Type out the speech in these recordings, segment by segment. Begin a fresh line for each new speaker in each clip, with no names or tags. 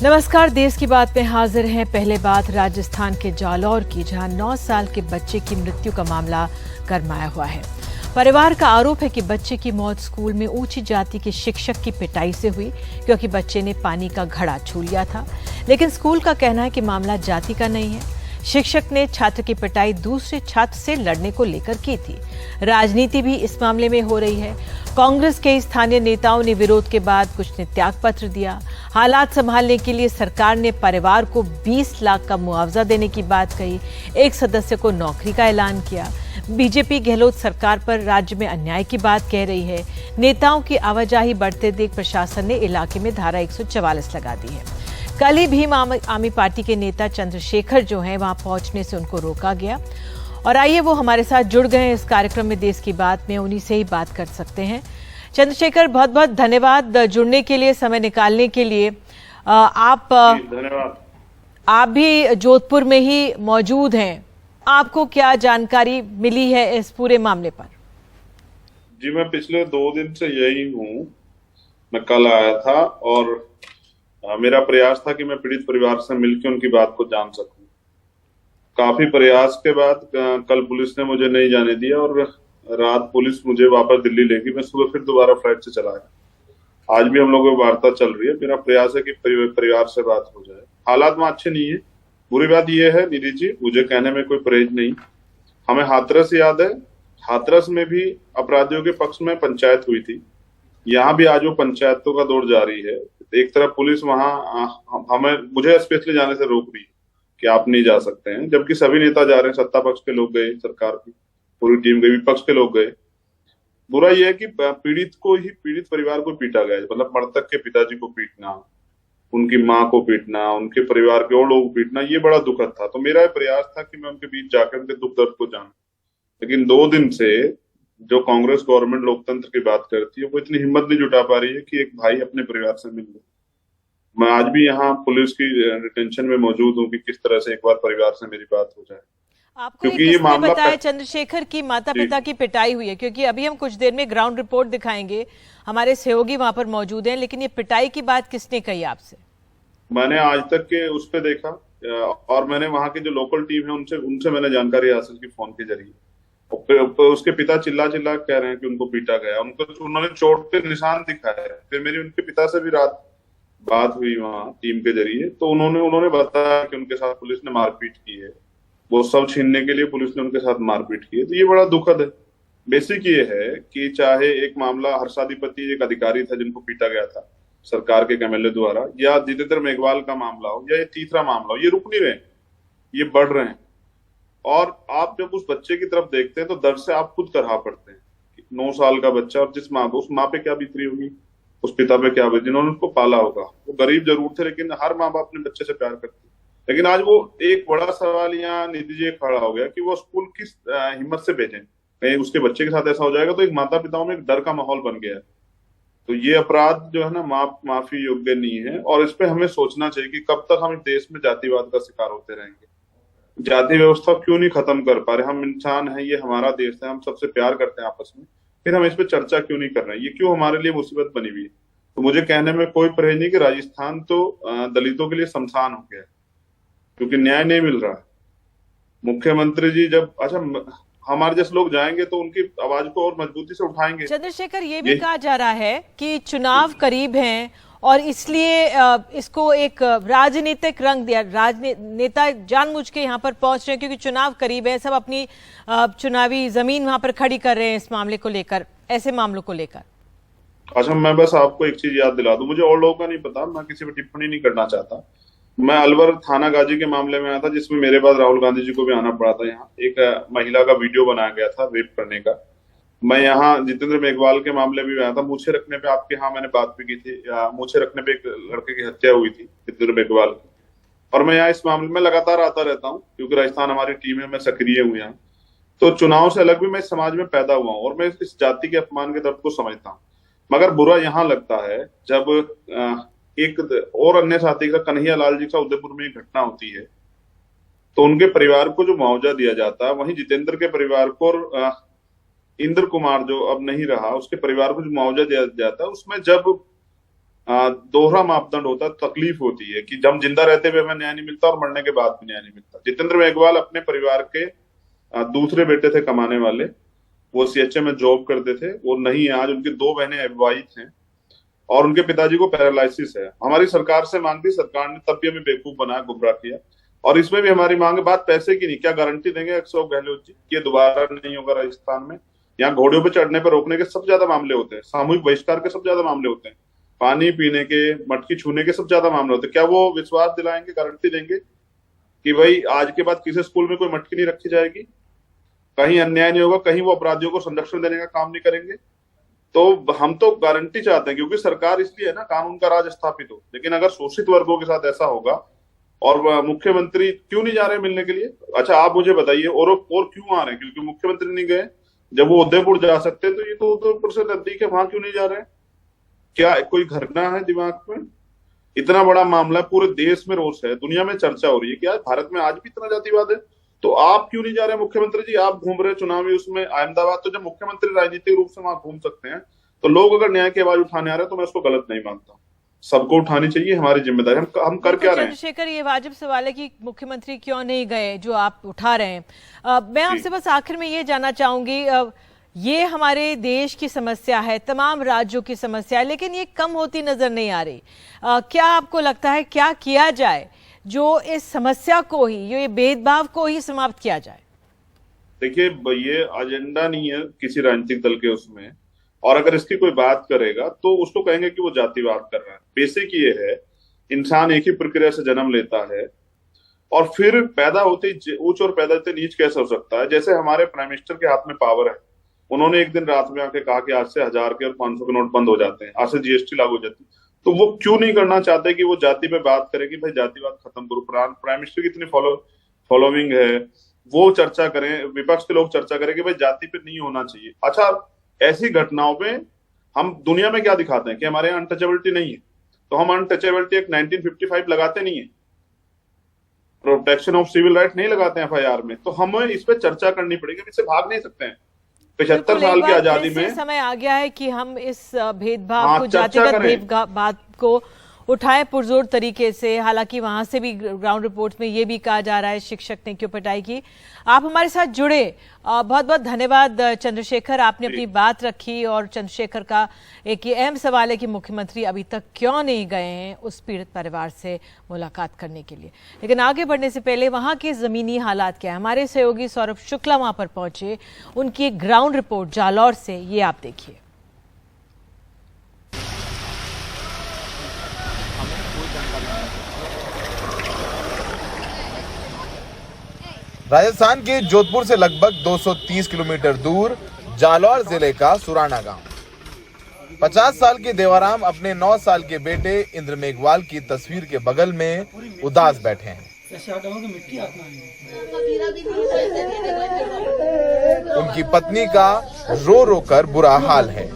नमस्कार, देश की बात में हाजिर हैं। पहले बात राजस्थान के जालौर की, जहां 9 साल के बच्चे की मृत्यु का मामला गरमाया हुआ है। परिवार का आरोप है कि बच्चे की मौत स्कूल में ऊंची जाति के शिक्षक की पिटाई से हुई, क्योंकि बच्चे ने पानी का घड़ा छू लिया था। लेकिन स्कूल का कहना है कि मामला जाति का नहीं है। शिक्षक ने छात्र की पिटाई दूसरे छात्र से लड़ने को लेकर की थी। राजनीति भी इस मामले में हो रही है। कांग्रेस के स्थानीय नेताओं ने विरोध के बाद कुछ ने त्याग पत्र दिया। हालात संभालने के लिए सरकार ने परिवार को 20 लाख का मुआवजा देने की बात कही। एक सदस्य को नौकरी का ऐलान किया। बीजेपी गहलोत सरकार पर राज्य में अन्याय की बात कह रही है। नेताओं की आवाजाही बढ़ते देख प्रशासन ने इलाके में धारा 144 लगा दी है। कल ही भीम आर्मी पार्टी के नेता चंद्रशेखर जो हैं, वहां पहुंचने से उनको रोका गया। और आइए वो हमारे साथ जुड़ गए हैं इस कार्यक्रम में देश की बात में, उन्हीं से ही बात कर सकते हैं। चंद्रशेखर, बहुत बहुत धन्यवाद जुड़ने के लिए, समय निकालने के लिए।
धन्यवाद।
आप भी जोधपुर में ही मौजूद हैं। आपको क्या जानकारी मिली है इस पूरे मामले पर?
जी, मैं पिछले 2 दिन से यही हूँ। मैं कल आया था और मेरा प्रयास था कि मैं पीड़ित परिवार से मिलकर उनकी बात को जान सकूं। काफी प्रयास के बाद कल पुलिस ने मुझे नहीं जाने दिया और रात पुलिस मुझे वापस दिल्ली ले गई। मैं सुबह फिर दोबारा फ्लाइट से चला आया। आज भी हम लोगों की वार्ता चल रही है। मेरा प्रयास है कि परिवार से बात हो जाए। हालात वहां अच्छे नहीं है। बुरी बात यह है निधि जी, मुझे कहने में कोई परहेज नहीं। हमें हाथरस याद है। हाथरस में भी अपराधियों के पक्ष में पंचायत हुई थी। यहाँ भी आज वो पंचायतों का दौर जारी है। एक तरफ पुलिस वहां मुझे स्पेशली जाने से रोक रही है कि आप नहीं जा सकते हैं, जबकि सभी नेता जा रहे हैं। सत्ता पक्ष के लोग गए, सरकार की पूरी टीम गई, विपक्ष के लोग गए। बुरा यह है कि पीड़ित परिवार को पीटा गया, मतलब मृतक के पिताजी को पीटना, उनकी माँ को पीटना, उनके परिवार के और लोगों को पीटना, ये बड़ा दुखद था। तो मेरा प्रयास था कि मैं उनके बीच जाकर उनके दुख दर्द को जानूं। लेकिन 2 दिन से जो कांग्रेस गवर्नमेंट लोकतंत्र की बात करती है, वो इतनी हिम्मत नहीं जुटा पा रही है कि एक भाई अपने परिवार से मिल ले। मैं आज भी यहाँ पुलिस की डिटेंशन में मौजूद हूँ कि किस तरह से एक बार परिवार से मेरी बात हो जाए।
आपको ये किसने बताया चंद्रशेखर की माता पिता की पिटाई हुई है? क्योंकि अभी हम कुछ देर में ग्राउंड रिपोर्ट दिखाएंगे, हमारे सहयोगी वहां पर मौजूद हैं। लेकिन ये पिटाई की बात किसने कही आपसे?
मैंने आज तक के उस पर देखा और मैंने वहां की जो लोकल टीम है उनसे मैंने जानकारी हासिल की फोन के जरिए। उसके पिता चिल्ला कह रहे हैं कि उनको पीटा गया। उन्होंने चोट के निशान दिखाए। फिर मेरी उनके पिता से भी रात बात हुई वहां टीम के जरिए, तो उन्होंने बताया कि उनके साथ पुलिस ने मारपीट की है। वो सब छीनने के लिए पुलिस ने उनके साथ मारपीट की है। तो ये बड़ा दुखद है। बेसिक ये है कि चाहे एक मामला हर्षाधिपति एक अधिकारी था जिनको पीटा गया था सरकार के एमएलए द्वारा, या जितेंद्र मेघवाल का मामला हो, या ये तीसरा मामला हो, ये रुक नहीं रहे, ये बढ़ रहे हैं। और आप जब उस बच्चे की तरफ देखते हैं तो दर्द से आप खुद करहा पड़ते हैं। 9 साल का बच्चा, और जिस माँ उस माँ पे क्या बीतरी होगी, उस पिता पे क्या बीती, जिन्होंने उसको पाला होगा। वो गरीब जरूर थे, लेकिन हर माँ बाप अपने बच्चे से प्यार करते। लेकिन आज वो एक बड़ा सवाल यहाँ निधि जी खड़ा हो गया कि वो स्कूल किस हिम्मत से भेजें। कहीं उसके बच्चे के साथ ऐसा हो जाएगा तो एक माता पिताओं में एक डर का माहौल बन गया है। तो ये अपराध जो है ना, माफी योग्य नहीं है। और इस पे हमें सोचना चाहिए कि कब तक हम इस देश में जातिवाद का शिकार होते रहेंगे। जाति व्यवस्था क्यों नहीं खत्म कर पा रहे? हम इंसान हैं, ये हमारा देश है, हम सबसे प्यार करते हैं आपस में, फिर हम इस पे चर्चा क्यों नहीं कर रहे हैं? ये क्यों हमारे लिए मुसीबत बनी हुई है? तो मुझे कहने में कोई परहेज नहीं कि राजस्थान तो दलितों के लिए शमशान हो गया है, क्योंकि न्याय नहीं मिल रहा है। मुख्यमंत्री जी जब हमारे जैसे लोग जाएंगे तो उनकी आवाज को और मजबूती से उठाएंगे।
चंद्रशेखर, ये भी कहा जा रहा है कि चुनाव करीब हैं और इसलिए इसको एक राजनीतिक रंग दिया। नेता जानबूझ के यहाँ पर पहुंच रहे हैं क्योंकि चुनाव करीब है, सब अपनी चुनावी जमीन वहां पर खड़ी कर रहे हैं इस मामले को लेकर, ऐसे मामलों को लेकर।
अच्छा, मैं बस आपको एक चीज याद दिला दूं, मुझे और लोगों का नहीं पता, मैं किसी पर टिप्पणी नहीं करना चाहता। मैं अलवर थाना गाजी के मामले में आया था, जिसमें मेरे बाद राहुल गांधी जी को भी आना पड़ा था। यहाँ एक महिला का वीडियो बनाया गया था रेप करने का। मैं यहाँ जितेंद्र मेघवाल के मामले में आया था। मूछे रखने पे आपके यहाँ मैंने बात भी की थी। मूछे रखने पे एक लड़के की हत्या हुई थी जितेंद्र मेघवाल की। और मैं यहाँ इस मामले में लगातार आता रहता हूँ, क्योंकि राजस्थान हमारी टीम है, मैं सक्रिय हूँ यहाँ। तो चुनाव से अलग भी मैं इस समाज में पैदा हुआ हूँ और मैं इस जाति के अपमान के दर्द को समझता हूँ। मगर बुरा यहाँ लगता है जब एक और अन्य साथी का, कन्हैया लाल जी का उदयपुर में एक घटना होती है, तो उनके परिवार को जो मुआवजा दिया जाता है, वहीं जितेंद्र के परिवार को और इंद्र कुमार जो अब नहीं रहा, उसके परिवार को जो मुआवजा दिया जाता है, उसमें जब दोहरा मापदंड होता है, तकलीफ होती है कि जब जिंदा रहते हुए हमें न्याय नहीं मिलता और मरने के बाद भी न्याय नहीं मिलता। जितेंद्र मेघवाल अपने परिवार के दूसरे बेटे थे कमाने वाले, वो सीएचए में जॉब करते थे, वो नहीं है आज, उनकी 2 बहनें अविवाहित हैं और उनके पिताजी को पैरालिसिस है। हमारी सरकार से मांग थी, सरकार ने तब भी हमें बेवकूफ बनाया, गुमराह किया। और इसमें भी हमारी मांग है, बात पैसे की नहीं, क्या गारंटी देंगे अशोक गहलोत जी कि ये दोबारा नहीं होगा राजस्थान में? यहाँ घोड़ियों पर चढ़ने पर रोकने के सबसे ज्यादा मामले होते हैं, सामूहिक बहिष्कार के सबसे ज्यादा मामले होते हैं, पानी पीने के, मटकी छूने के सबसे ज्यादा मामले होते हैं। क्या वो विश्वास दिलाएंगे, गारंटी देंगे कि भाई आज के बाद किसी स्कूल में कोई मटकी नहीं रखी जाएगी, कहीं अन्याय नहीं होगा, कहीं वो अपराधियों को संरक्षण देने का काम नहीं करेंगे? तो हम तो गारंटी चाहते हैं, क्योंकि सरकार इसलिए है ना, कानून का राज स्थापित हो। लेकिन अगर शोषित वर्गों के साथ ऐसा होगा, और मुख्यमंत्री क्यों नहीं जा रहे मिलने के लिए? अच्छा आप मुझे बताइए, और क्यों आ रहे हैं? क्योंकि मुख्यमंत्री नहीं गए। जब वो उदयपुर जा सकते तो ये तो उदयपुर से नजदीक है, वहां क्यों नहीं जा रहे? क्या कोई घटना है दिमाग में? इतना बड़ा मामला, पूरे देश में रोष है, दुनिया में चर्चा हो रही है कि आज भारत में आज भी इतना जातिवाद है, तो आप क्यों नहीं जा रहे मुख्यमंत्री जी? आप घूम रहे चुनावी उसमें अहमदाबाद, तो जब मुख्यमंत्री राजनीतिक रूप से वहां घूम सकते हैं, तो लोग अगर न्याय की आवाज उठाने आ रहे हैं तो मैं उसको गलत नहीं मानता। सबको उठानी चाहिए, हमारी जिम्मेदारी। हम कर क्या रहे हैं?
चंद्रशेखर, ये वाजिब सवाल है कि मुख्यमंत्री क्यों नहीं गए, जो आप उठा रहे हैं। मैं आपसे बस आखिर में ये जानना चाहूंगी, ये हमारे देश की समस्या है, तमाम राज्यों की समस्या है, लेकिन ये कम होती नजर नहीं आ रही। क्या आपको लगता है क्या किया जाए जो इस समस्या को ही, ये भेदभाव को ही समाप्त किया जाए?
देखिए, ये एजेंडा नहीं है किसी राजनीतिक दल के उसमें, और अगर इसकी कोई बात करेगा तो उसको कहेंगे कि वो जातिवाद कर रहा है। बेसिक ये है, इंसान एक ही प्रक्रिया से जन्म लेता है और फिर पैदा होते ही ऊंच और पैदा होते नीच कैसे हो सकता है? जैसे हमारे प्राइम मिनिस्टर के हाथ में पावर है, उन्होंने एक दिन रात में आके कहा कि आज से 1000 के और 500 के नोट बंद हो जाते हैं, आज से जीएसटी लागू हो जाती है। तो वो क्यों नहीं करना चाहते कि वो जाति पे बात करे कि भाई जातिवाद खत्म करो? प्राइम मिनिस्टर की इतनी फॉलोइंग है, वो चर्चा करें, विपक्ष के लोग चर्चा करें कि भाई जाति पे नहीं होना चाहिए। अच्छा, ऐसी घटनाओं पे हम दुनिया में क्या दिखाते हैं कि हमारे यहाँ अनटचेबिलिटी नहीं है, तो हम अनटचेबिलिटी एक 1955 लगाते नहीं है, प्रोटेक्शन ऑफ सिविल राइट नहीं लगाते हैं एफआईआर में। तो हमें इस पे चर्चा करनी पड़ेगी, हम इससे भाग नहीं सकते हैं। 75 साल की आजादी में
समय आ गया है कि हम इस भेदभाव को, जातिगत भेदभाव को उठाएं पुरजोर तरीके से। हालांकि वहां से भी ग्राउंड रिपोर्ट में ये भी कहा जा रहा है शिक्षक ने क्यों पिटाई की। आप हमारे साथ जुड़े, बहुत बहुत धन्यवाद चंद्रशेखर, आपने अपनी बात रखी। और चंद्रशेखर का एक ये अहम सवाल है कि मुख्यमंत्री अभी तक क्यों नहीं गए हैं उस पीड़ित परिवार से मुलाकात करने के लिए। लेकिन आगे बढ़ने से पहले वहां के जमीनी हालात क्या है, हमारे सहयोगी सौरभ शुक्ला वहां पर पहुंचे, उनकी एक ग्राउंड रिपोर्ट जालौर से, ये आप देखिए।
राजस्थान के जोधपुर से लगभग 230 किलोमीटर दूर जालौर जिले का सुराना गांव। 50 साल के देवाराम अपने 9 साल के बेटे इंद्र मेघवाल की तस्वीर के बगल में उदास बैठे हैं। उनकी पत्नी का रो रो कर बुरा हाल है।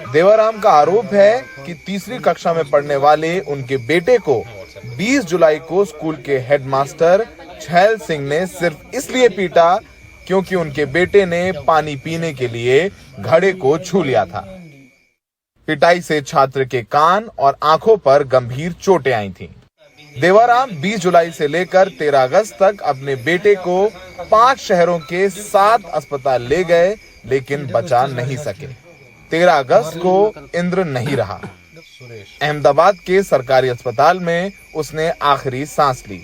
देवाराम का आरोप है कि तीसरी कक्षा में पढ़ने वाले उनके बेटे को 20 जुलाई को स्कूल के हेडमास्टर छैल सिंह ने सिर्फ इसलिए पीटा क्योंकि उनके बेटे ने पानी पीने के लिए घड़े को छू लिया था। पिटाई से छात्र के कान और आंखों पर गंभीर चोटें आई थीं। देवाराम 20 जुलाई से लेकर 13 अगस्त तक अपने बेटे को 5 शहरों के 7 अस्पताल ले गए, लेकिन बचा नहीं सके। 13 अगस्त को इंद्र नहीं रहा। अहमदाबाद के सरकारी अस्पताल में उसने आखिरी सांस ली।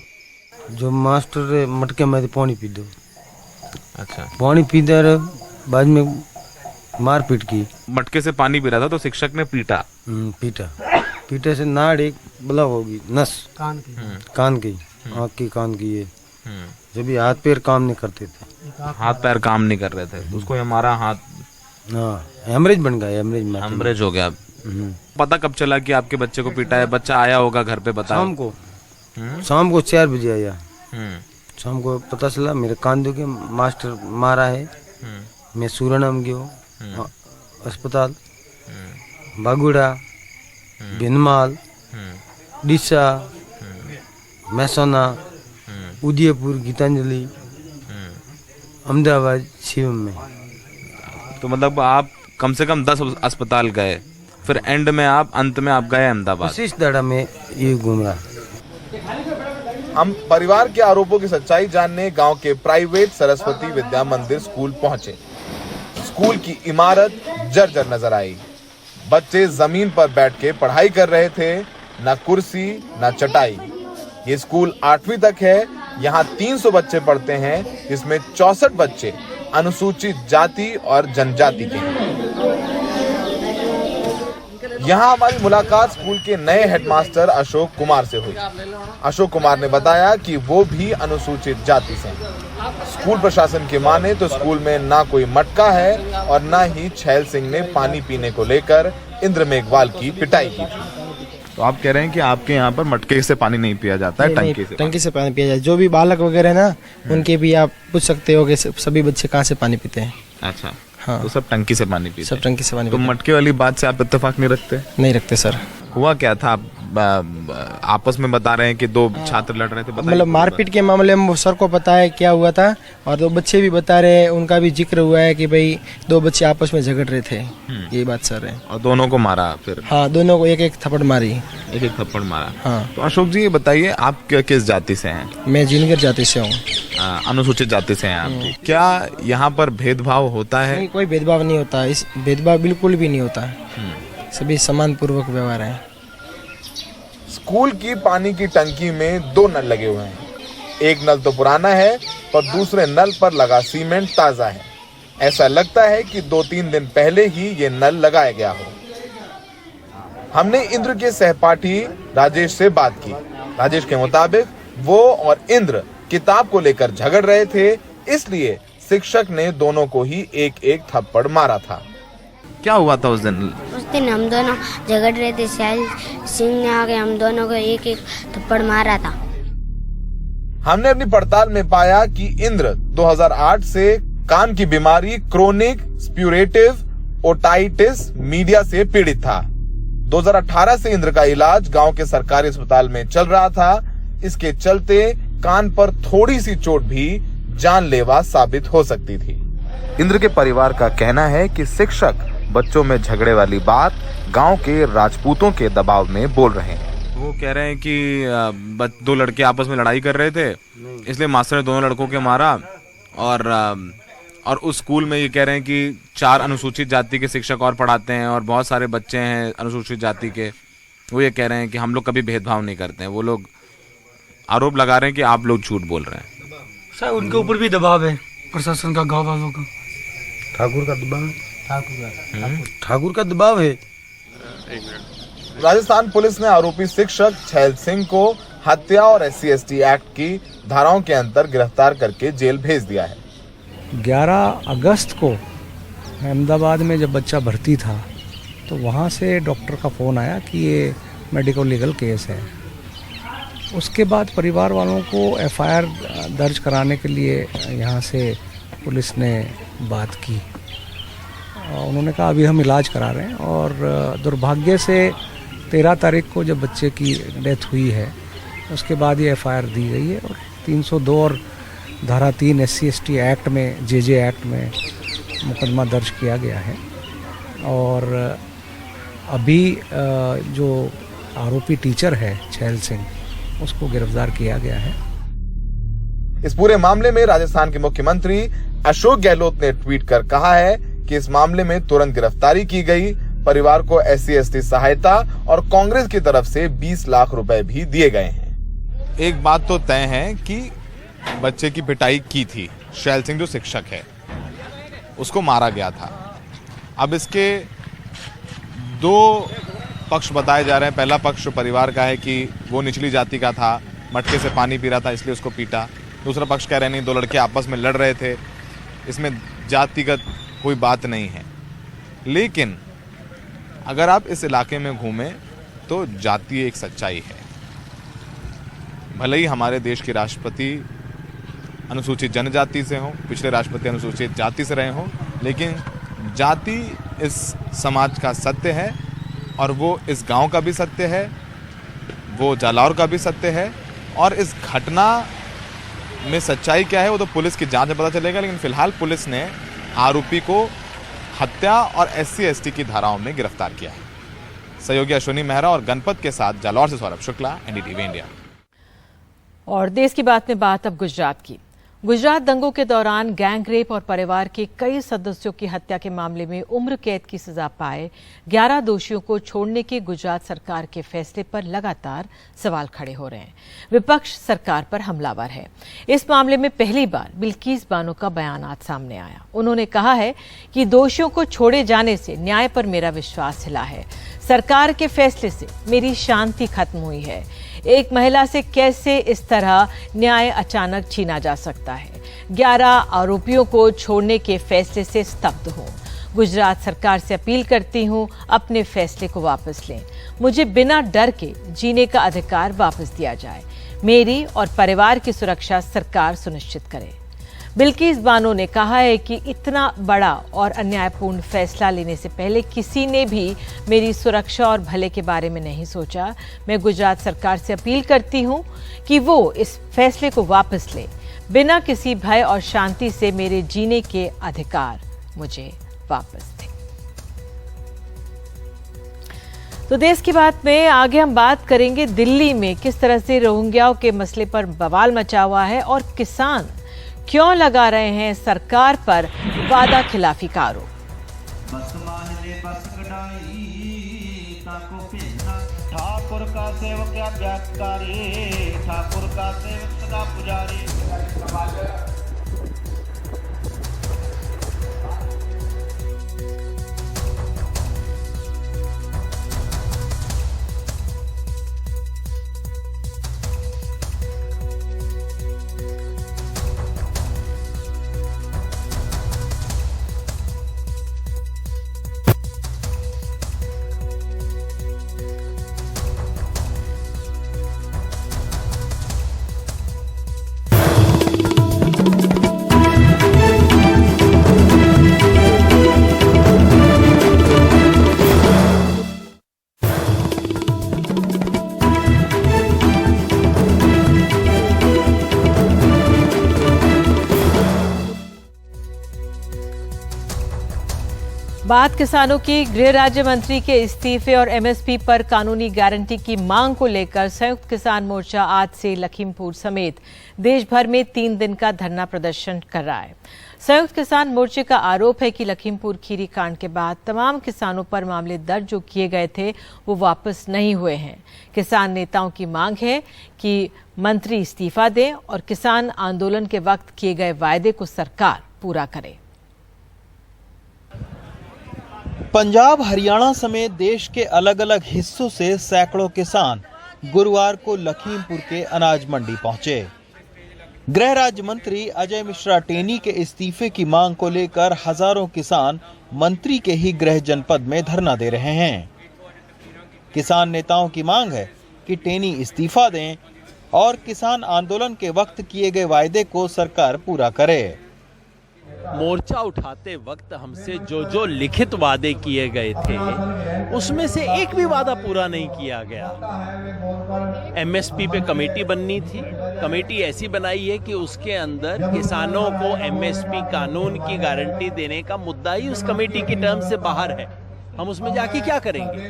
जो मास्टर मटके में पानी पी दो।
अच्छा,
पानी पी दर बाद में मारपीट की।
मटके से पानी पी रहा था तो शिक्षक ने पीटा।
पीटे से नाड़ एक ब्लॉक होगी, नस कान की आँख की, कान की। ये जब भी हाथ पैर काम नहीं करते थे,
हाथ पैर काम नहीं कर रहे थे, उसको हमारा हाथ
हेमरेज बन गया। हेमरेज
हो गया। पता कब चला कि आपके बच्चे को पीटा है? बच्चा आया होगा घर पे, बता।
शाम को 4 बजे आया। शाम को पता चला मेरे कान के मास्टर मारा है। मैं सूरनम गयो अस्पताल, बागुड़ा, भिनमाल, डिसा, मैसोना, उदयपुर, गीतांजलि, अहमदाबाद, शिवम में।
तो मतलब आप कम से कम 10 अस्पताल गए, फिर अंत में आप गए अहमदाबाद।
उसी दड़ा में ये घूम रहा।
हम परिवार के आरोपों की सच्चाई जानने गांव के प्राइवेट सरस्वती विद्या मंदिर स्कूल पहुंचे। स्कूल की इमारत जर्जर नजर आई। बच्चे जमीन पर बैठ के पढ़ाई कर रहे थे, न कुर्सी न चटाई। ये स्कूल 8वीं तक है। यहाँ 300 बच्चे पढ़ते हैं, जिसमें 64 बच्चे अनुसूचित जाति और जनजाति के हैं। यहाँ हमारी मुलाकात स्कूल के नए हेडमास्टर अशोक कुमार से हुई। अशोक कुमार ने बताया कि वो भी अनुसूचित जाति से हैं। स्कूल प्रशासन की माने तो स्कूल में ना कोई मटका है और ना ही छैल सिंह ने पानी पीने को लेकर इंद्र मेघवाल की पिटाई की थी।
तो आप कह रहे हैं कि आपके यहाँ पर मटके से पानी नहीं पिया जाता है,
टंकी से पानी पिया जाता है। जो भी बालक वगैरह है ना, उनके भी आप पूछ सकते हो कि सभी बच्चे कहाँ से पानी पीते हैं।
अच्छा,
हाँ,
तो सब टंकी से पानी पीते
सब टंकी से पानी
तो
पीते हैं।
मटके वाली बात से आप इत्तेफाक नहीं रखते?
नहीं रखते सर।
हुआ क्या था? आपस में बता रहे हैं कि 2 छात्र लड़ रहे थे,
मतलब मारपीट के मामले में वो सर को पता है क्या हुआ था, और 2 बच्चे भी बता रहे हैं, उनका भी जिक्र हुआ है कि भाई 2 बच्चे आपस में झगड़ रहे थे। ये बात सर है।
और दोनों को मारा फिर?
हाँ, दोनों को एक थप्पड़ मारी।
एक थप्पड़ मारा।
हाँ।
तो अशोक जी ये बताइए, आप किस जाति से हैं?
मैं जिनगर जाति से हूँ।
अनुसूचित जाति से हैं आप। क्या यहाँ पर भेदभाव होता है?
नहीं, कोई भेदभाव नहीं होता। इस भेदभाव बिल्कुल भी नहीं होता। सभी समान पूर्वक व्यवहार है।
स्कूल की पानी की टंकी में 2 नल लगे हुए हैं। एक नल तो पुराना है, पर दूसरे नल पर लगा सीमेंट ताजा है। ऐसा लगता है कि 2-3 दिन पहले ही ये नल लगाया गया हो। हमने इंद्र के सहपाठी राजेश से बात की। राजेश के मुताबिक वो और इंद्र किताब को लेकर झगड़ रहे थे, इसलिए शिक्षक ने दोनों को ही एक थप्पड़ मारा था।
क्या हुआ था उस दिन?
हम दोनों झगड़ रहे थे। छैल सिंह ने आके हम दोनों को एक थप्पड़ मारा था।
हमने अपनी पड़ताल में पाया कि इंद्र 2008 से कान की बीमारी क्रोनिक स्प्यूरेटिव ओटाइटिस मीडिया से पीड़ित था। 2018 से इंद्र का इलाज गांव के सरकारी अस्पताल में चल रहा था। इसके चलते कान पर थोड़ी सी चोट भी जानलेवा साबित हो सकती थी। इंद्र के परिवार का कहना है कि शिक्षक बच्चों में झगड़े वाली बात गांव के राजपूतों के दबाव में बोल रहे हैं।
वो कह रहे हैं कि 2 लड़के आपस में लड़ाई कर रहे थे, इसलिए मास्टर ने दोनों लड़कों के मारा। और उस स्कूल में ये कह रहे हैं कि 4 अनुसूचित जाति के शिक्षक और पढ़ाते हैं और बहुत सारे बच्चे हैं अनुसूचित जाति के। वो ये कह रहे हैं कि हम लोग कभी भेदभाव नहीं करते हैं। वो लोग आरोप लगा रहे हैं कि आप लोग झूठ बोल रहे हैं।
सर उनके ऊपर भी दबाव है प्रशासन का, गाँव वालों का।
ठाकुर का दबाव ठाकुर का दबाव है।
राजस्थान पुलिस ने आरोपी शिक्षक छैल सिंह को हत्या और SC/ST एक्ट की धाराओं के अंतर गिरफ्तार करके जेल भेज दिया है।
11 अगस्त को अहमदाबाद में जब बच्चा भर्ती था तो वहाँ से डॉक्टर का फ़ोन आया कि ये मेडिको लीगल केस है। उसके बाद परिवार वालों को FIR दर्ज कराने के लिए यहाँ से पुलिस ने बात की। उन्होंने कहा अभी हम इलाज करा रहे हैं, और दुर्भाग्य से 13 तारीख को जब बच्चे की डेथ हुई है उसके बाद ये FIR दी गई है, और 302 और धारा 3 SC/ST एक्ट में JJ एक्ट में मुकदमा दर्ज किया गया है। और अभी जो आरोपी टीचर है छैल सिंह, उसको गिरफ्तार किया गया है।
इस पूरे मामले में राजस्थान के मुख्यमंत्री अशोक गहलोत ने ट्वीट कर कहा है कि इस मामले में तुरंत गिरफ्तारी की गई। परिवार को SC/ST सहायता और कांग्रेस की तरफ से 20 लाख रुपए भी दिए गए हैं।
एक बात तो तय है कि बच्चे की पिटाई की थी। छैल सिंह जो शिक्षक है उसको मारा गया था। अब इसके 2 पक्ष बताए जा रहे हैं। पहला पक्ष परिवार का है कि वो निचली जाति का था, मटके से पानी पी रहा था इसलिए उसको पीटा। दूसरा पक्ष कह रहे नहीं, 2 लड़के आपस में लड़ रहे थे, इसमें जातिगत कोई बात नहीं है। लेकिन अगर आप इस इलाके में घूमें तो जाति एक सच्चाई है। भले ही हमारे देश के राष्ट्रपति अनुसूचित जनजाति से हों, पिछले राष्ट्रपति अनुसूचित जाति से रहे हों, लेकिन जाति इस समाज का सत्य है, और वो इस गांव का भी सत्य है, वो जालौर का भी सत्य है। और इस घटना में सच्चाई क्या है वो तो पुलिस की जांच में पता चलेगा। लेकिन फिलहाल पुलिस ने आरोपी को हत्या और SC/ST की धाराओं में गिरफ्तार किया है। सहयोगी अश्विनी मेहरा और गणपत के साथ जालौर से सौरभ शुक्ला, NDTV इंडिया।
और देश की बात में बात अब गुजरात की। गुजरात दंगों के दौरान गैंग रेप और परिवार के कई सदस्यों की हत्या के मामले में उम्र कैद की सजा पाए 11 दोषियों को छोड़ने के गुजरात सरकार के फैसले पर लगातार सवाल खड़े हो रहे हैं। विपक्ष सरकार पर हमलावर है। इस मामले में पहली बार बिल्किस बानो का बयानात सामने आया। उन्होंने कहा है कि दोषियों को छोड़े जाने से न्याय पर मेरा विश्वास हिला है। सरकार के फैसले से मेरी शांति खत्म हुई है। एक महिला से कैसे इस तरह न्याय अचानक छीना जा सकता है। 11 आरोपियों को छोड़ने के फैसले से स्तब्ध हूं। गुजरात सरकार से अपील करती हूं, अपने फैसले को वापस लें। मुझे बिना डर के जीने का अधिकार वापस दिया जाए। मेरी और परिवार की सुरक्षा सरकार सुनिश्चित करे। बिल्किस बानो ने कहा है कि इतना बड़ा और अन्यायपूर्ण फैसला लेने से पहले किसी ने भी मेरी सुरक्षा और भले के बारे में नहीं सोचा। मैं गुजरात सरकार से अपील करती हूं कि वो इस फैसले को वापस ले। बिना किसी भय और शांति से मेरे जीने के अधिकार मुझे वापस दे। तो देश की बात में आगे हम बात करेंगे दिल्ली में किस तरह से रोहिंग्याओं के मसले पर बवाल मचा हुआ है और किसान क्यों लगा रहे हैं सरकार पर वादा खिलाफी का आरोप।
ठाकुर का सेवक ठाकुर का सेवक सदा पुजारी।
बात किसानों की। गृह राज्य मंत्री के इस्तीफे और MSP पर कानूनी गारंटी की मांग को लेकर संयुक्त किसान मोर्चा आज से लखीमपुर समेत देश भर में 3 दिन का धरना प्रदर्शन कर रहा है। संयुक्त किसान मोर्चे का आरोप है कि लखीमपुर खीरी कांड के बाद तमाम किसानों पर मामले दर्ज जो किए गए थे वो वापस नहीं हुए हैं। किसान नेताओं की मांग है कि मंत्री इस्तीफा दें और किसान आंदोलन के वक्त किए गए वायदे को सरकार पूरा करे।
पंजाब, हरियाणा समेत देश के अलग अलग हिस्सों से सैकड़ों किसान गुरुवार को लखीमपुर के अनाज मंडी पहुंचे। गृह राज्य मंत्री अजय मिश्रा टेनी के इस्तीफे की मांग को लेकर हजारों किसान मंत्री के ही गृह जनपद में धरना दे रहे हैं। किसान नेताओं की मांग है कि टेनी इस्तीफा दें और किसान आंदोलन के वक्त किए गए वायदे को सरकार पूरा करे।
मोर्चा उठाते वक्त हमसे जो लिखित वादे किए गए थे उसमें से एक भी वादा पूरा नहीं किया गया। MSP पे कमेटी बननी थी। कमेटी ऐसी बनाई है कि उसके अंदर किसानों को MSP कानून की गारंटी देने का मुद्दा ही उस कमेटी की टर्म से बाहर है। हम उसमें जाके क्या करेंगे।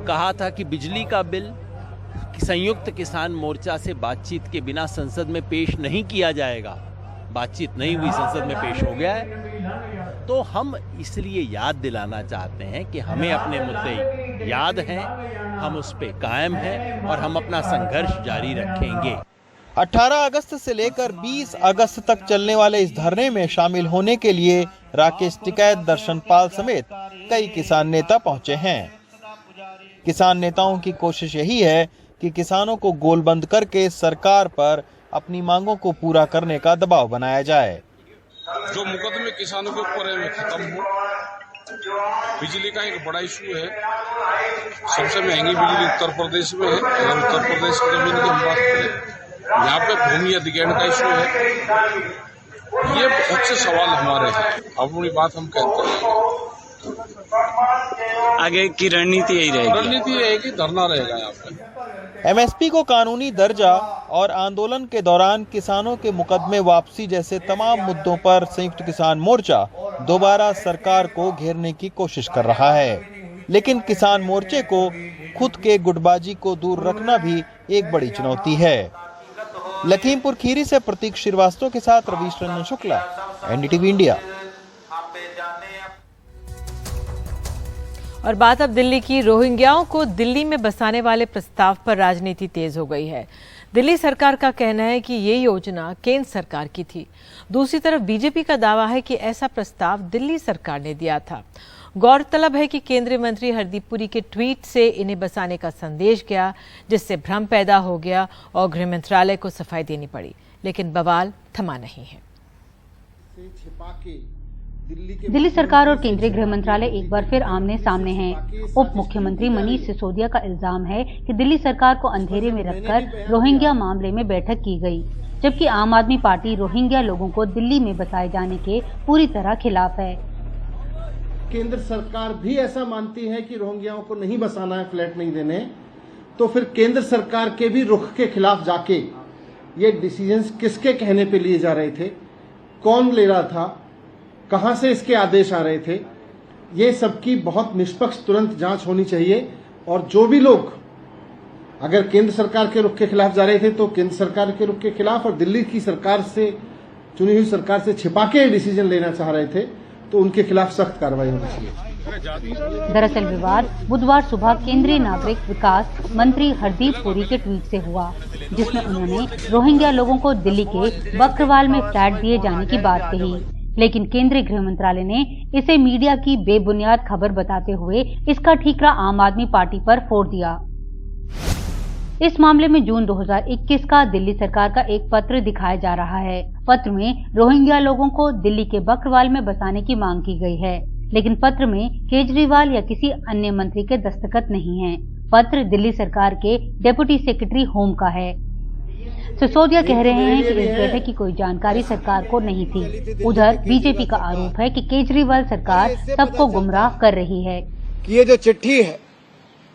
कहा था कि बिजली का बिल संयुक्त किसान मोर्चा से बातचीत के बिना संसद में पेश नहीं किया जाएगा। बातचीत नहीं हुई, संसद में पेश हो गया है। तो हम इसलिए याद दिलाना चाहते हैं कि हमें अपने मुद्दे याद हैं, हम उस पे कायम हैं और हम अपना संघर्ष जारी रखेंगे।
18 अगस्त से लेकर 20 अगस्त तक चलने वाले इस धरने में शामिल होने के लिए राकेश टिकैत, दर्शन पाल समेत कई किसान नेता पहुंचे हैं। किसान नेताओं की कोशिश यही है कि किसानों को गोलबंद करके सरकार पर अपनी मांगों को पूरा करने का दबाव बनाया जाए।
जो मुकदमे किसानों के ऊपर है वे खत्म हो। बिजली का एक बड़ा इशू है। सबसे महंगी बिजली उत्तर प्रदेश में है। अगर उत्तर प्रदेश की जमीन की हम बात करें, यहाँ पे भूमि अधिग्रहण का इशू है। ये बहुत से सवाल हमारे हैं। अपनी बात हम कहते हैं।
आगे की रणनीति यही रहेगी।
रणनीति रहेगी, धरना रहेगा यहाँ पे।
MSP को कानूनी दर्जा और आंदोलन के दौरान किसानों के मुकदमे वापसी जैसे तमाम मुद्दों पर संयुक्त किसान मोर्चा दोबारा सरकार को घेरने की कोशिश कर रहा है। लेकिन किसान मोर्चे को खुद के गुटबाजी को दूर रखना भी एक बड़ी चुनौती है। लखीमपुर खीरी से प्रतीक श्रीवास्तव के साथ रवीश रंजन शुक्ला, एनडीटीवी इंडिया।
और बात अब दिल्ली की। रोहिंग्याओं को दिल्ली में बसाने वाले प्रस्ताव पर राजनीति तेज हो गई है। दिल्ली सरकार का कहना है कि ये योजना केंद्र सरकार की थी। दूसरी तरफ बीजेपी का दावा है कि ऐसा प्रस्ताव दिल्ली सरकार ने दिया था। गौरतलब है कि केंद्रीय मंत्री हरदीप पुरी के ट्वीट से इन्हें बसाने का संदेश गया, जिससे भ्रम पैदा हो गया और गृह मंत्रालय को सफाई देनी पड़ी, लेकिन बवाल थमा नहीं है।
दिल्ली सरकार और केंद्रीय गृह मंत्रालय एक बार फिर आमने सामने हैं। उप मुख्यमंत्री मनीष सिसोदिया का इल्जाम है कि दिल्ली सरकार को अंधेरे में रखकर रोहिंग्या मामले में बैठक की गई, जबकि आम आदमी पार्टी रोहिंग्या लोगों को दिल्ली में बसाए जाने के पूरी तरह खिलाफ है।
केंद्र सरकार भी ऐसा मानती है कि रोहिंग्याओं को नहीं बसाना है, फ्लैट नहीं देने, तो फिर केंद्र सरकार के भी रुख के खिलाफ जाके ये डिसीजंस किसके कहने पे लिए जा रहे थे, कौन ले रहा था, कहां से इसके आदेश आ रहे थे, ये सबकी बहुत निष्पक्ष तुरंत जांच होनी चाहिए। और जो भी लोग अगर केंद्र सरकार के रुख के खिलाफ जा रहे थे तो केंद्र सरकार के रुख के खिलाफ, और दिल्ली की सरकार से, चुनी हुई सरकार से छिपा के डिसीजन लेना चाह रहे थे तो उनके खिलाफ सख्त कार्रवाई होनी चाहिए।
दरअसल विवाद बुधवार सुबह केंद्रीय नागरिक विकास मंत्री हरदीप पुरी के ट्वीट से हुआ, जिसमें उन्होंने रोहिंग्या लोगों को दिल्ली के बकरवाल में फ्लैट दिए जाने की बात कही। लेकिन केंद्रीय गृह मंत्रालय ने इसे मीडिया की बेबुनियाद खबर बताते हुए इसका ठीकरा आम आदमी पार्टी पर फोड़ दिया। इस मामले में जून 2021 का दिल्ली सरकार का एक पत्र दिखाया जा रहा है। पत्र में रोहिंग्या लोगों को दिल्ली के बकरवाल में बसाने की मांग की गई है, लेकिन पत्र में केजरीवाल या किसी अन्य मंत्री के दस्तखत नहीं हैं। पत्र दिल्ली सरकार के डिप्टी सेक्रेटरी होम का है। सिसोदिया कह रहे हैं कि इस बैठक की कोई जानकारी सरकार को नहीं थी। उधर बीजेपी का आरोप है कि केजरीवाल सरकार सबको गुमराह कर रही है।
ये जो चिट्ठी है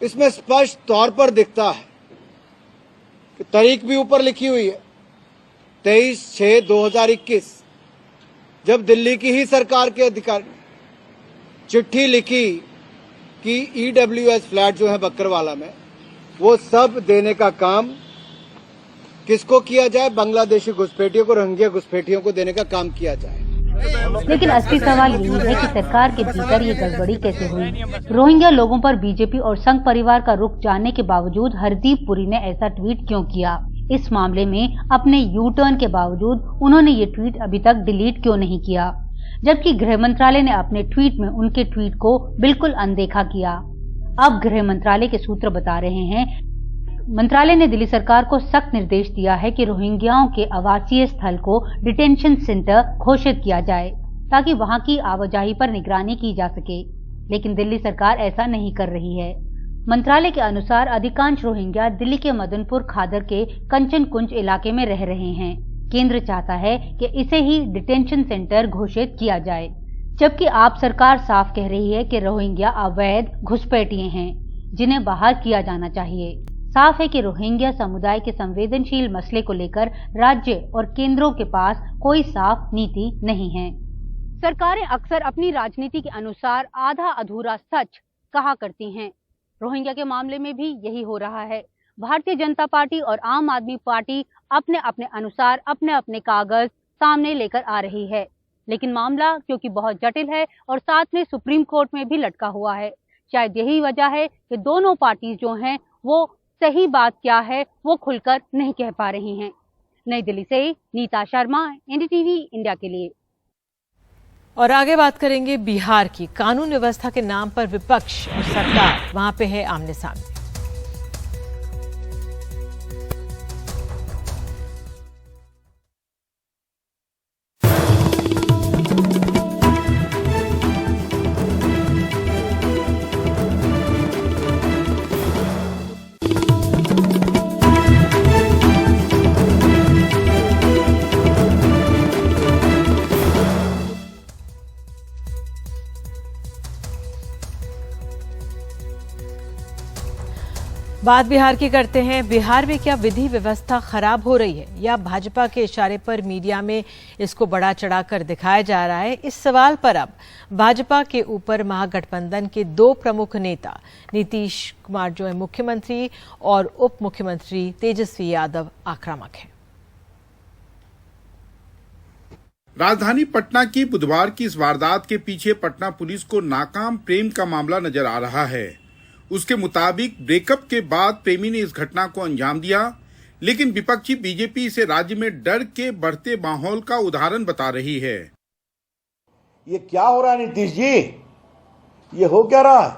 इसमें स्पष्ट तौर पर दिखता है कि तारीख भी ऊपर लिखी हुई है 23/6/2021, जब दिल्ली की ही सरकार के अधिकारी चिट्ठी लिखी कि EWS फ्लैट जो है बकरवाला में वो सब देने का काम किसको किया जाए, बांग्लादेशी घुसपैठियों को, रोहिंग्या घुसपैठियों को देने का काम किया जाए।
लेकिन असली सवाल यही है कि सरकार के भीतर ये गड़बड़ी कैसे हुई। रोहिंग्या लोगों पर बीजेपी और संघ परिवार का रुख जानने के बावजूद हरदीप पुरी ने ऐसा ट्वीट क्यों किया। इस मामले में अपने यू टर्न के बावजूद उन्होंने ये ट्वीट अभी तक डिलीट क्यों नहीं किया, जबकि गृह मंत्रालय ने अपने ट्वीट में उनके ट्वीट को बिल्कुल अनदेखा किया। अब गृह मंत्रालय के सूत्र बता रहे हैं, मंत्रालय ने दिल्ली सरकार को सख्त निर्देश दिया है कि रोहिंग्याओं के आवासीय स्थल को डिटेंशन सेंटर घोषित किया जाए ताकि वहां की आवाजाही पर निगरानी की जा सके, लेकिन दिल्ली सरकार ऐसा नहीं कर रही है। मंत्रालय के अनुसार अधिकांश रोहिंग्या दिल्ली के मदनपुर खादर के कंचन कुंज इलाके में रह रहे हैं। केंद्र चाहता है कि इसे ही डिटेंशन सेंटर घोषित किया जाए, जबकि आप सरकार साफ कह रही है कि रोहिंग्या अवैध घुसपैठिए हैं जिन्हें बाहर किया जाना चाहिए। साफ है कि रोहिंग्या समुदाय के संवेदनशील मसले को लेकर राज्य और केंद्रों के पास कोई साफ नीति नहीं है। सरकारें अक्सर अपनी राजनीति के अनुसार आधा अधूरा सच कहा करती हैं। रोहिंग्या के मामले में भी यही हो रहा है। भारतीय जनता पार्टी और आम आदमी पार्टी अपने अपने अनुसार अपने अपने कागज सामने लेकर आ रही है, लेकिन मामला क्योंकि बहुत जटिल है और साथ में सुप्रीम कोर्ट में भी लटका हुआ है, शायद यही वजह है कि दोनों पार्टी जो हैं वो सही बात क्या है वो खुलकर नहीं कह पा रही हैं। नई दिल्ली से नीता शर्मा, एनडीटीवी इंडिया के लिए।
और आगे बात करेंगे बिहार की। कानून व्यवस्था के नाम पर विपक्ष और सरकार वहां पे है आमने सामने। बात बिहार की करते हैं। बिहार में क्या विधि व्यवस्था खराब हो रही है या भाजपा के इशारे पर मीडिया में इसको बढ़ा चढ़ाकर दिखाया जा रहा है? इस सवाल पर अब भाजपा के ऊपर महागठबंधन के दो प्रमुख नेता नीतीश कुमार जो है मुख्यमंत्री और उप मुख्यमंत्री तेजस्वी यादव आक्रामक हैं।
राजधानी पटना की बुधवार की इस वारदात के पीछे पटना पुलिस को नाकाम प्रेम का मामला नजर आ रहा है। उसके मुताबिक ब्रेकअप के बाद प्रेमी ने इस घटना को अंजाम दिया, लेकिन विपक्षी बीजेपी इसे राज्य में डर के बढ़ते माहौल का उदाहरण बता रही है।
ये क्या हो रहा है नीतीश जी? ये हो क्या रहा है?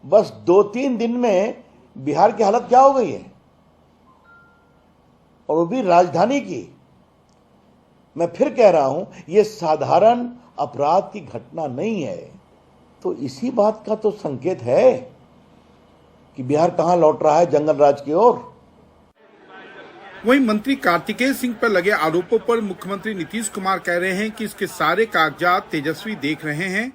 बस 2-3 दिन में बिहार की हालत क्या हो गई है, और वो भी राजधानी की। मैं फिर कह रहा हूं, ये साधारण अपराध की घटना नहीं है। तो इसी बात का तो संकेत है कि बिहार कहां लौट रहा है, जंगल राज की ओर।
वहीं मंत्री कार्तिकेय सिंह पर लगे आरोपों पर मुख्यमंत्री नीतीश कुमार कह रहे हैं कि इसके सारे कागजात तेजस्वी देख रहे हैं,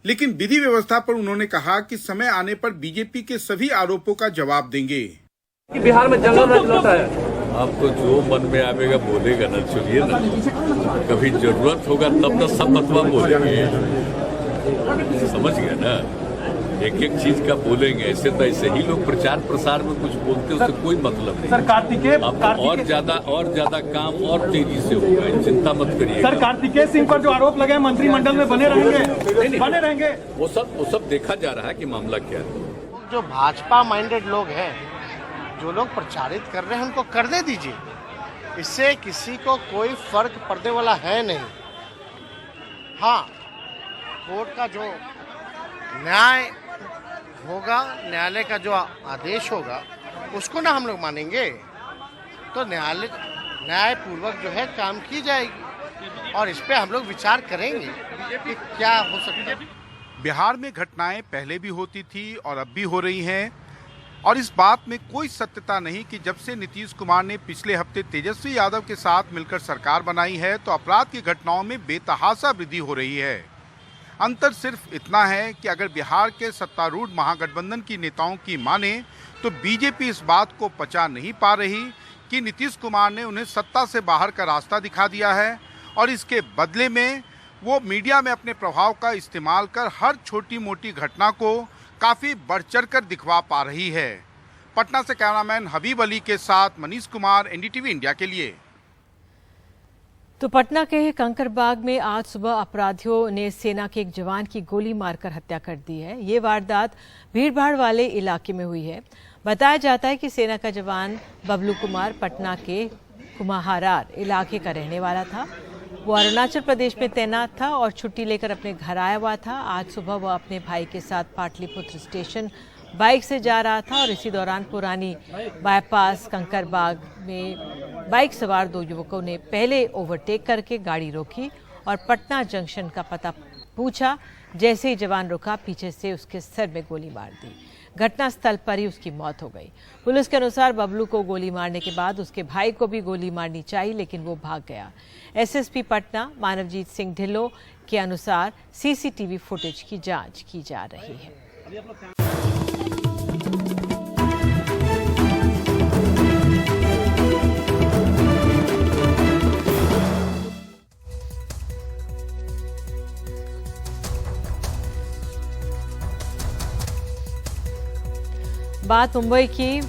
लेकिन विधि व्यवस्था पर उन्होंने कहा कि समय आने पर बीजेपी के सभी आरोपों का जवाब देंगे।
कि बिहार में जंगल राज लौटा है।
आपको जो मन में आवेगा बोलेगा ना, चलिए ना, कभी जरूरत होगा तब तो सब मतवा बोलेंगे, समझ गए ना। एक एक चीज का बोलेंगे, ऐसे तो ऐसे ही लोग प्रचार प्रसार में कुछ बोलते हैं, उससे कोई मतलब नहीं।
सर कार्तिकेय
और ज्यादा काम और तेजी से होगा, चिंता मत करिए।
सर कार्तिकेय सिंह पर जो आरोप लगे मंत्रिमंडल में बने रहेंगे,
वो सब देखा जा रहा है कि मामला क्या है।
जो भाजपा माइंडेड लोग हैं, जो लोग प्रचारित कर रहे हैं, उनको करने दीजिए। इससे किसी को कोई फर्क पड़ने वाला है नहीं। हाँ, कोर्ट का जो न्याय होगा, न्यायालय का जो आदेश होगा, उसको ना हम लोग मानेंगे तो न्यायपूर्वक जो है काम की जाएगी, और इस पे हम लोग विचार करेंगे कि क्या हो सकता है।
बिहार में घटनाएं पहले भी होती थी और अब भी हो रही हैं, और इस बात में कोई सत्यता नहीं कि जब से नीतीश कुमार ने पिछले हफ्ते तेजस्वी यादव के साथ मिलकर सरकार बनाई है तो अपराध की घटनाओं में बेतहाशा वृद्धि हो रही है। अंतर सिर्फ इतना है कि अगर बिहार के सत्तारूढ़ महागठबंधन की नेताओं की माने तो बीजेपी इस बात को पचा नहीं पा रही कि नीतीश कुमार ने उन्हें सत्ता से बाहर का रास्ता दिखा दिया है, और इसके बदले में वो मीडिया में अपने प्रभाव का इस्तेमाल कर हर छोटी मोटी घटना को काफी बढ़ चढ़ कर दिखवा पा रही है। पटना से कैमरामैन हबीब अली के साथ मनीष कुमार, एनडीटीवी इंडिया के लिए।
तो पटना के कंकरबाग में आज सुबह अपराधियों ने सेना के एक जवान की गोली मारकर हत्या कर दी है। ये वारदात भीड़भाड़ वाले इलाके में हुई है। बताया जाता है कि सेना का जवान बबलू कुमार पटना के कुम्हारार इलाके का रहने वाला था। वो अरुणाचल प्रदेश में तैनात था और छुट्टी लेकर अपने घर आया हुआ था। आज सुबह वह अपने भाई के साथ पाटलिपुत्र स्टेशन बाइक से जा रहा था और इसी दौरान पुरानी बाईपास कंकरबाग में बाइक सवार दो युवकों ने पहले ओवरटेक करके गाड़ी रोकी और पटना जंक्शन का पता पूछा। जैसे ही जवान रुका, पीछे से उसके सर में गोली मार दी। घटनास्थल पर ही उसकी मौत हो गई। पुलिस के अनुसार बबलू को गोली मारने के बाद उसके भाई को भी गोली मारनी चाहिए, लेकिन वो भाग गया। एसएसपी पटना मानवजीत सिंह ढिल्लों के अनुसार सीसीटीवी फुटेज की जांच की जा रही है। बात मुंबई की।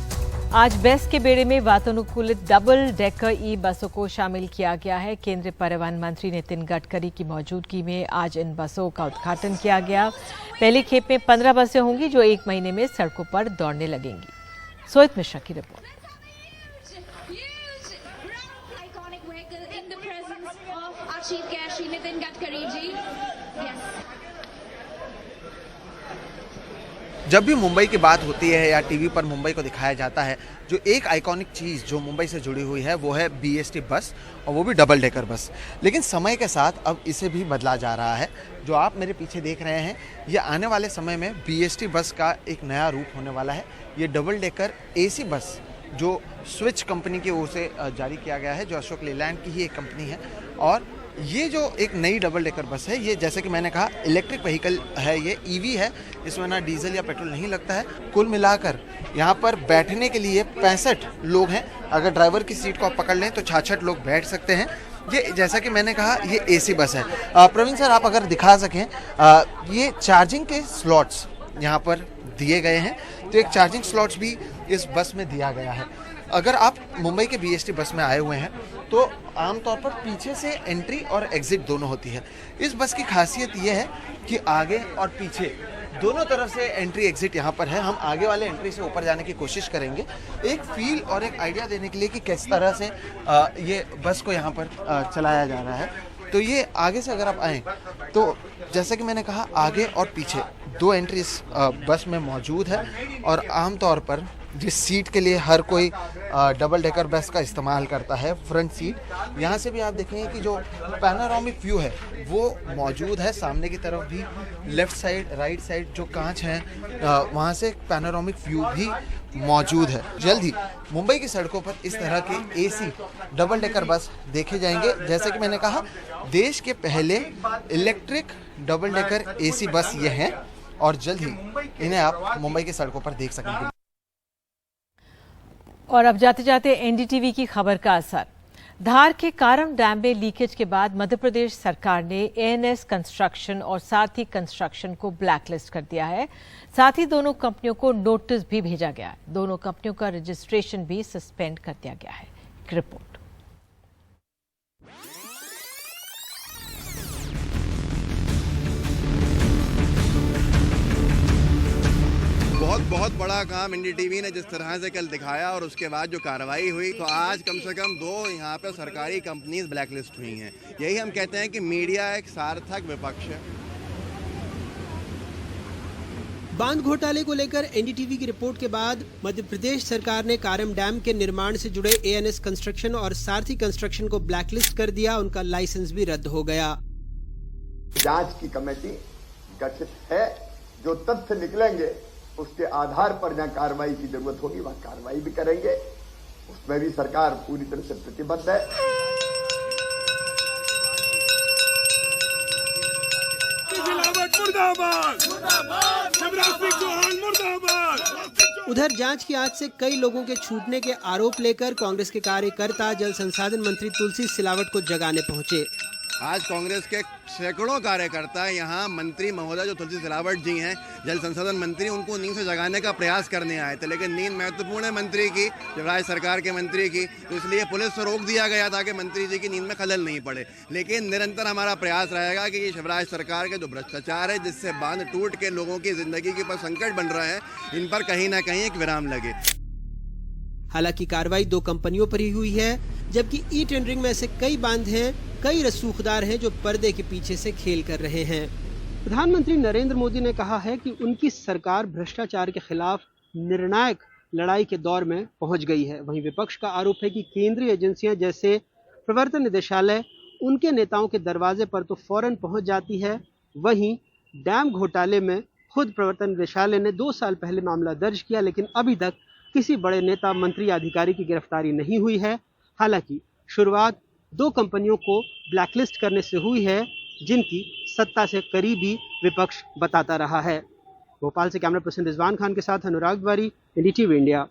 आज बेस्ट के बेड़े में वातानुकूलित डबल डेकर ई बसों को शामिल किया गया है। केंद्रीय परिवहन मंत्री नितिन गडकरी की मौजूदगी में आज इन बसों का उद्घाटन किया गया। पहली खेप में 15 बसें होंगी जो 1 महीने में सड़कों पर दौड़ने लगेंगी। सोहित मिश्रा की रिपोर्ट।
जब भी मुंबई की बात होती है या टीवी पर मुंबई को दिखाया जाता है, जो एक आइकॉनिक चीज़ जो मुंबई से जुड़ी हुई है वो है बीएसटी बस, और वो भी डबल डेकर बस। लेकिन समय के साथ अब इसे भी बदला जा रहा है। जो आप मेरे पीछे देख रहे हैं, ये आने वाले समय में बीएसटी बस का एक नया रूप होने वाला है। ये डबल डेकर एसी बस जो स्विच कंपनी की ओर से जारी किया गया है, जो अशोक लेलैंड की ही एक कंपनी है, और ये जो एक नई डबल डेकर बस है, ये जैसे कि मैंने कहा इलेक्ट्रिक व्हीकल है, ये ईवी है, इसमें ना डीजल या पेट्रोल नहीं लगता है। कुल मिलाकर यहाँ पर बैठने के लिए 65 लोग हैं। अगर ड्राइवर की सीट को आप पकड़ लें तो 66 लोग बैठ सकते हैं। ये जैसा कि मैंने कहा ये एसी बस है। प्रवीण सर, आप अगर दिखा सकें, ये चार्जिंग के स्लॉट्स यहाँ पर दिए गए हैं, तो एक चार्जिंग स्लॉट्स भी इस बस में दिया गया है। अगर आप मुंबई के बीएसटी बस में आए हुए हैं तो आमतौर पर पीछे से एंट्री और एग्जिट दोनों होती है। इस बस की खासियत ये है कि आगे और पीछे दोनों तरफ से एंट्री एग्जिट यहाँ पर है। हम आगे वाले एंट्री से ऊपर जाने की कोशिश करेंगे, एक फील और एक आइडिया देने के लिए कि किस तरह से ये बस को यहाँ पर चलाया जा रहा है। तो ये आगे से अगर आप आएँ तो जैसा कि मैंने कहा, आगे और पीछे 2 एंट्री इस बस में मौजूद है। और आमतौर पर जिस सीट के लिए हर कोई डबल डेकर बस का इस्तेमाल करता है, फ्रंट सीट, यहाँ से भी आप देखेंगे कि जो पैनोरामिक व्यू है वो मौजूद है। सामने की तरफ भी लेफ़्ट साइड, राइट साइड जो कांच हैं, वहाँ से पैनोरामिक व्यू भी मौजूद है। जल्द ही मुंबई की सड़कों पर इस तरह के एसी डबल डेकर बस देखे जाएंगे। जैसे कि मैंने कहा, देश के पहले electric double decker AC bus ये हैं और जल्द ही इन्हें आप मुंबई की सड़कों पर देख सकेंगे।
और अब जाते जाते एनडीटीवी की खबर का असर। धार के कारम डैम में लीकेज के बाद मध्य प्रदेश सरकार ने एएनएस कंस्ट्रक्शन और सारथी कंस्ट्रक्शन को ब्लैकलिस्ट कर दिया है। साथ ही दोनों कंपनियों को नोटिस भी भेजा गया है। दोनों कंपनियों का रजिस्ट्रेशन भी सस्पेंड कर दिया गया है। एक रिपोर्ट।
बहुत बड़ा काम एनडीटीवी ने जिस तरह से कल दिखाया और उसके बाद जो कार्रवाई हुई, तो आज कम से कम 2 यहाँ पे सरकारी कंपनीज ब्लैकलिस्ट हुई हैं। यही हम कहते हैं कि मीडिया एक सार्थक विपक्ष है।
बांध घोटाले को लेकर एनडीटीवी की रिपोर्ट के बाद मध्य प्रदेश सरकार ने कारम डैम के निर्माण से जुड़े एएनएस कंस्ट्रक्शन और सारथी कंस्ट्रक्शन को ब्लैकलिस्ट कर दिया। उनका लाइसेंस भी रद्द हो गया।
जांच की कमेटी गठित है, जो तथ्य निकलेंगे उसके आधार पर जहां कार्रवाई की जरूरत होगी वहां कार्रवाई भी करेंगे। उसमें भी सरकार पूरी तरह से प्रतिबद्ध है।
उधर जांच की आज से कई लोगों के छूटने के आरोप लेकर कांग्रेस के कार्यकर्ता जल संसाधन मंत्री तुलसी सिलावट को जगाने पहुंचे।
आज कांग्रेस के सैकड़ों कार्यकर्ता यहाँ मंत्री महोदय जो तुलसी सिलावट जी हैं, जल संसाधन मंत्री, उनको नींद से जगाने का प्रयास करने आए थे। लेकिन नींद महत्वपूर्ण है मंत्री की, शिवराज सरकार के मंत्री की, तो इसलिए पुलिस से रोक दिया गया था कि मंत्री जी की नींद में खलल नहीं पड़े। लेकिन निरंतर हमारा प्रयास रहेगा कि ये शिवराज सरकार के जो भ्रष्टाचार है, जिससे बांध टूट के लोगों की जिंदगी के ऊपर संकट बन रहा है, इन पर कहीं ना कहीं एक विराम लगे।
हालांकि कार्रवाई 2 कंपनियों पर ही हुई है, जबकि ई टेंडरिंग में ऐसे कई बांध हैं, कई रसूखदार हैं जो पर्दे के पीछे से खेल कर रहे हैं। प्रधानमंत्री नरेंद्र मोदी ने कहा है कि उनकी सरकार भ्रष्टाचार के खिलाफ निर्णायक लड़ाई के दौर में पहुंच गई है। वहीं विपक्ष का आरोप है कि केंद्रीय एजेंसियां जैसे प्रवर्तन निदेशालय उनके नेताओं के दरवाजे पर तो फौरन पहुंच जाती है। वहीं डैम घोटाले में खुद प्रवर्तन निदेशालय ने 2 साल पहले मामला दर्ज किया, लेकिन अभी तक किसी बड़े नेता, मंत्री या अधिकारी की गिरफ्तारी नहीं हुई है। हालांकि शुरुआत 2 कंपनियों को ब्लैकलिस्ट करने से हुई है, जिनकी सत्ता से करीबी विपक्ष बताता रहा है। भोपाल से कैमरा पर्सन रिजवान खान के साथ अनुराग द्वारी, एनडीटीवी इंडिया।